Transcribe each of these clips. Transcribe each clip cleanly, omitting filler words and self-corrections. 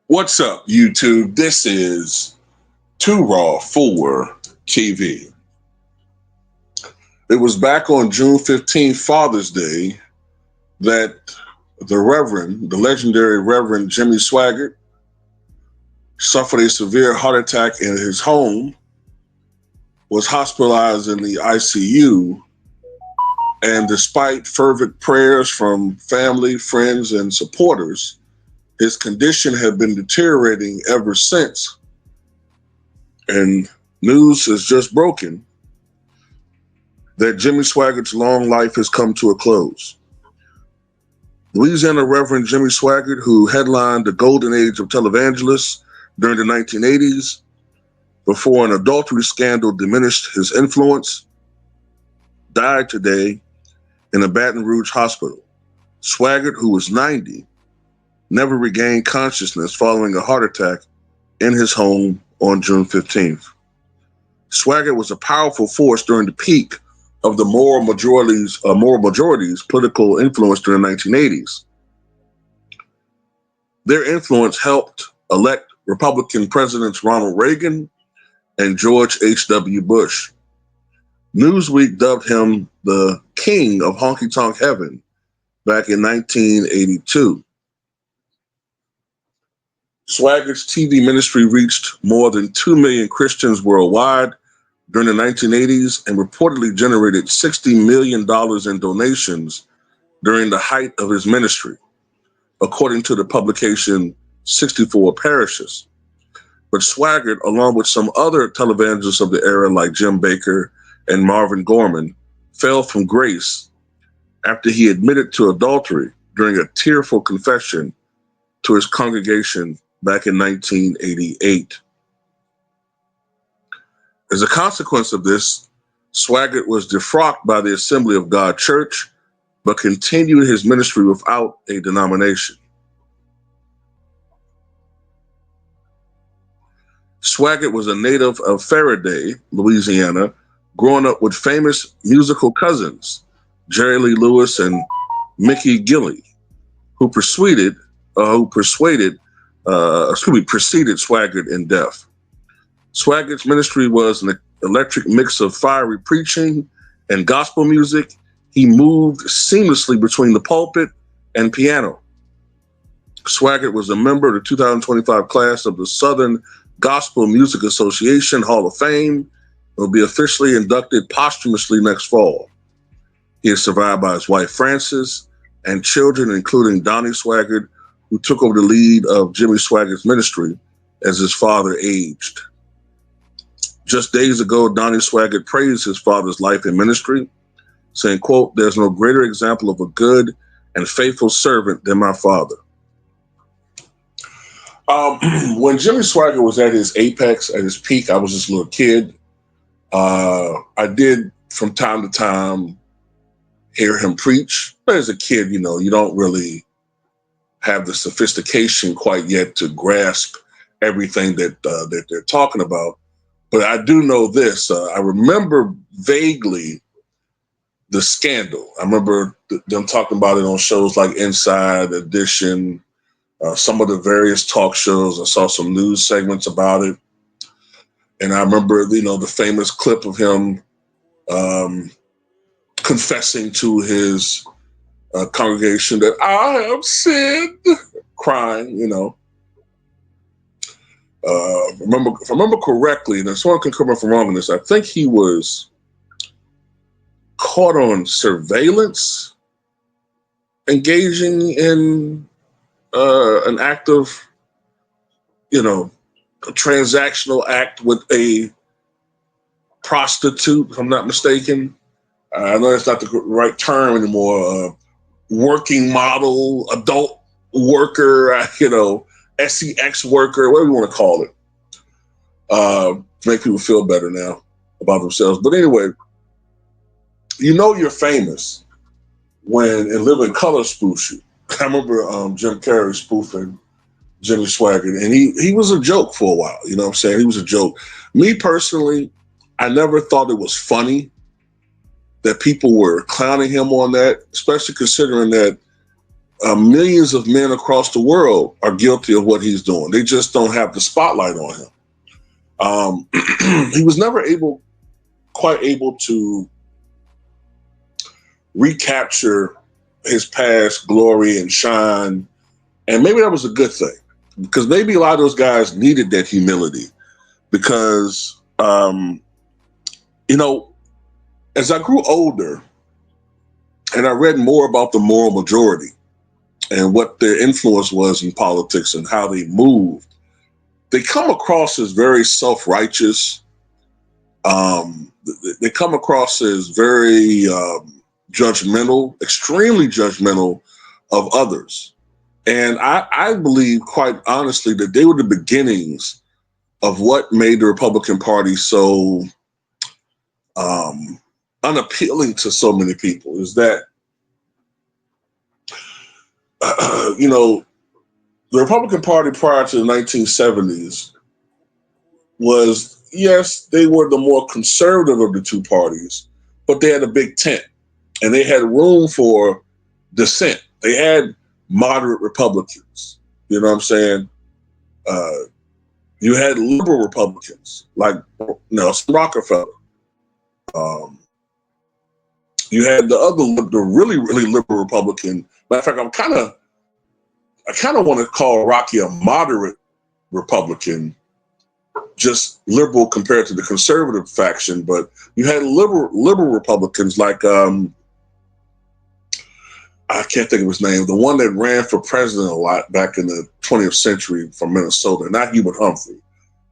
What's up, YouTube? This is Too Raw for TV. It was back on June 15th, Father's Day, that the legendary Reverend Jimmy Swaggart, suffered a severe heart attack in his home, was hospitalized in the ICU, and despite fervent prayers from family, friends, and supporters, his condition had been deteriorating ever since. And news has just broken that Jimmy Swaggart's long life has come to a close. Louisiana Reverend Jimmy Swaggart, who headlined the golden age of televangelists during the 1980s, before an adultery scandal diminished his influence, died today in a Baton Rouge hospital. Swaggart, who was 90, never regained consciousness following a heart attack in his home on June 15th. Swaggart was a powerful force during the peak of the moral majority's political influence during the 1980s. Their influence helped elect Republican Presidents Ronald Reagan and George H.W. Bush. Newsweek dubbed him the King of Honky Tonk Heaven back in 1982. Swaggart's TV ministry reached more than 2 million Christians worldwide during the 1980s and reportedly generated $60 million in donations during the height of his ministry, according to the publication 64 Parishes. But Swaggart, along with some other televangelists of the era like Jim Bakker and Marvin Gorman, fell from grace after he admitted to adultery during a tearful confession to his congregation back in 1988. As a consequence of this, Swaggart was defrocked by the Assembly of God Church, but continued his ministry without a denomination. Swaggart was a native of Faraday, Louisiana, growing up with famous musical cousins, Jerry Lee Lewis and Mickey Gilley, who preceded Swaggart in death. Swaggart's ministry was an electric mix of fiery preaching and gospel music. He moved seamlessly between the pulpit and piano. Swaggart was a member of the 2025 class of the Southern Gospel Music Association Hall of Fame and will be officially inducted posthumously next fall. He is survived by his wife, Frances, and children, including Donnie Swaggart, who took over the lead of Jimmy Swaggart's ministry as his father aged. Just days ago, Donnie Swaggart praised his father's life and ministry, saying, quote, "There's no greater example of a good and faithful servant than my father." When Jimmy Swaggart was at his apex, at his peak, I was just a little kid. I did, from time to time, hear him preach. But as a kid, you don't really have the sophistication quite yet to grasp everything that they're talking about. But I do know this. I remember vaguely the scandal. I remember them talking about it on shows like Inside Edition, some of the various talk shows. I saw some news segments about it. And I remember, the famous clip of him confessing to his congregation that I have sinned, crying, If I remember correctly, and someone can correct me if I'm wrong on this, I think he was caught on surveillance engaging in an act of, a transactional act with a prostitute, if I'm not mistaken. I know that's not the right term anymore. Working model, adult worker, SEX worker, whatever you want to call it, to make people feel better now about themselves. But anyway, you're famous when In Living Color spoofs you. I remember Jim Carrey spoofing Jimmy Swaggart, and he was a joke for a while. You know what I'm saying? He was a joke. Me personally, I never thought it was funny that people were clowning him on that, especially considering that millions of men across the world are guilty of what he's doing. They just don't have the spotlight on him. He was never quite able to recapture his past glory and shine. And maybe that was a good thing, because maybe a lot of those guys needed that humility, because, as I grew older and I read more about the moral majority and what their influence was in politics and how they moved, they come across as very self-righteous. They come across as very judgmental, extremely judgmental of others. And I believe, quite honestly, that they were the beginnings of what made the Republican Party so unappealing to so many people, is that, the Republican Party prior to the 1970s was, yes, they were the more conservative of the two parties, but they had a big tent and they had room for dissent. They had moderate Republicans. You know what I'm saying? You had liberal Republicans like Nelson Rockefeller. You had the really, really liberal Republican. Matter of fact, I kind of want to call Rocky a moderate Republican, just liberal compared to the conservative faction. But you had liberal Republicans like I can't think of his name, the one that ran for president a lot back in the 20th century from Minnesota, not Hubert Humphrey,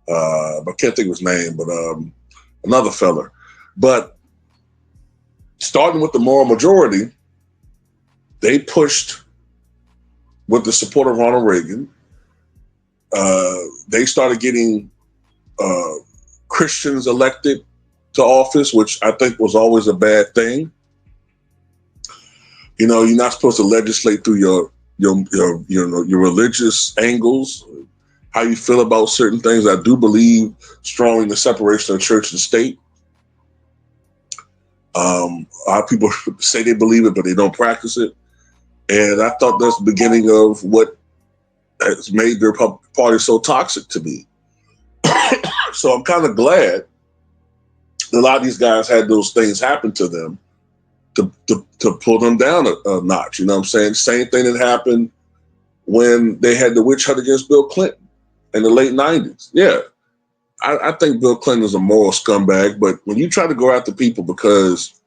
but I can't think of his name, but another fella. But starting with the moral majority, they pushed, with the support of Ronald Reagan, they started getting Christians elected to office, which I think was always a bad thing. You're not supposed to legislate through your religious angles, how you feel about certain things. I do believe strongly in the separation of church and state. A lot of people say they believe it, but they don't practice it. And I thought that's the beginning of what has made the Republican Party so toxic to me. So I'm kind of glad that a lot of these guys had those things happen to them to pull them down a notch. You know what I'm saying? Same thing that happened when they had the witch hunt against Bill Clinton in the late 90s. Yeah, I think Bill Clinton is a moral scumbag, but when you try to go after people because,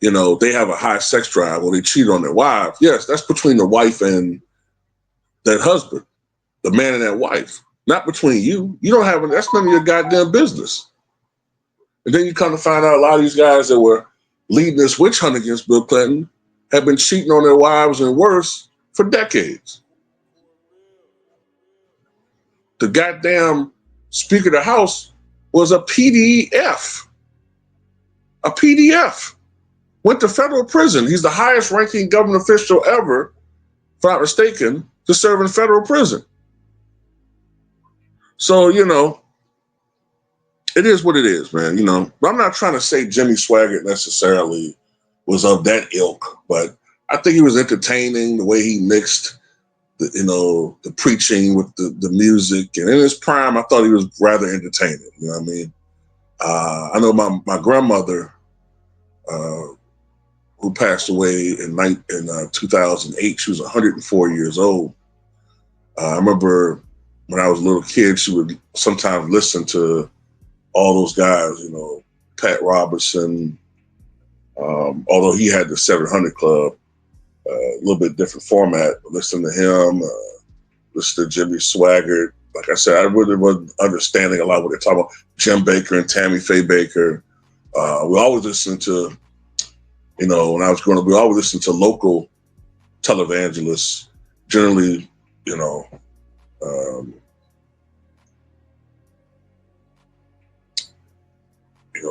they have a high sex drive or they cheat on their wife, yes, that's between the wife and that husband, the man and that wife, not between you. You don't have that's none of your goddamn business. And then you come to find out a lot of these guys that were leading this witch hunt against Bill Clinton have been cheating on their wives and worse for decades. The goddamn Speaker of the House was a PDF. A PDF. Went to federal prison. He's the highest ranking government official ever, if I'm not mistaken, to serve in federal prison. So, it is what it is, man. But I'm not trying to say Jimmy Swaggart necessarily was of that ilk, but I think he was entertaining the way he mixed the preaching with the music. And in his prime, I thought he was rather entertaining. You know what I mean? I know my grandmother, who passed away in 2008, she was 104 years old. I remember when I was a little kid, she would sometimes listen to all those guys, Pat Robertson, although he had the 700 Club, a little bit different format, but listen to him, listen to Jimmy Swaggart. Like I said, I really wasn't understanding a lot of what they're talking about. Jim Baker and Tammy Faye Baker. We always listened to, when I was growing up, we always listened to local televangelists generally,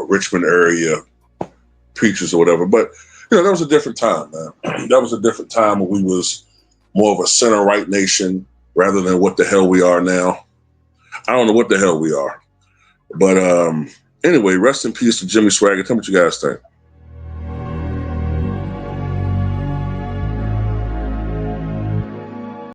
Richmond area preachers or whatever. But that was a different time, man. That was a different time when we was more of a center right nation rather than what the hell we are now. I don't know what the hell we are. But anyway, rest in peace to Jimmy Swaggart. Tell me what you guys think.